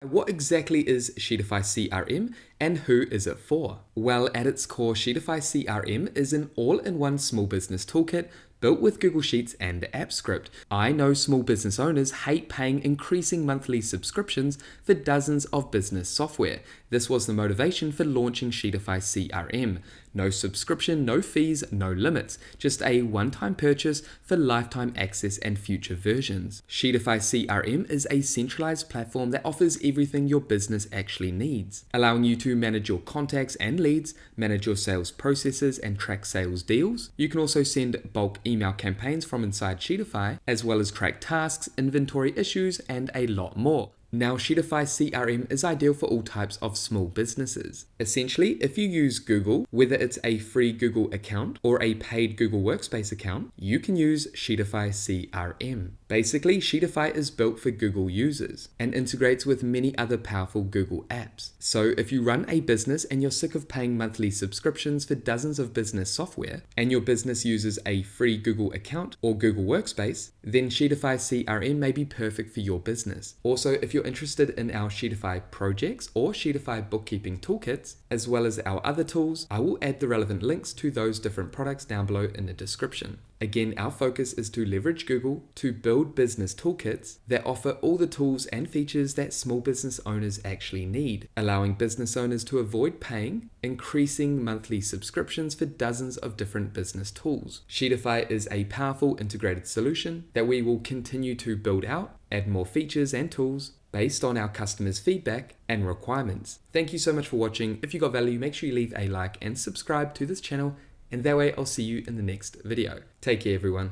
What exactly is Sheetify CRM and who is it for? Well, at its core, Sheetify CRM is an all-in-one small business toolkit built with Google Sheets and AppScript. I know small business owners hate paying increasing monthly subscriptions for dozens of business software. This was the motivation for launching Sheetify CRM. No subscription, no fees, no limits, just a one-time purchase for lifetime access and future versions. Sheetify CRM is a centralized platform that offers everything your business actually needs, allowing you to manage your contacts and leads, manage your sales processes, and track sales deals. You can also send bulk email campaigns from inside Sheetify, as well as track tasks, inventory issues, and a lot more. Now, Sheetify CRM is ideal for all types of small businesses. Essentially, if you use Google, whether it's a free Google account or a paid Google Workspace account, you can use Sheetify CRM. Basically, Sheetify is built for Google users and integrates with many other powerful Google apps. So if you run a business and you're sick of paying monthly subscriptions for dozens of business software, and your business uses a free Google account or Google Workspace, then Sheetify CRM may be perfect for your business. Also, if you're interested in our Sheetify projects or Sheetify bookkeeping toolkits, as well as our other tools, I will add the relevant links to those different products down below in the description. Again, our focus is to leverage Google to build business toolkits that offer all the tools and features that small business owners actually need, allowing business owners to avoid paying increasing monthly subscriptions for dozens of different business tools. Sheetify is a powerful integrated solution that we will continue to build out, add more features and tools based on our customers' feedback and requirements. Thank you so much for watching. If you got value, make sure you leave a like and subscribe to this channel, and that way I'll see you in the next video. Take care, everyone.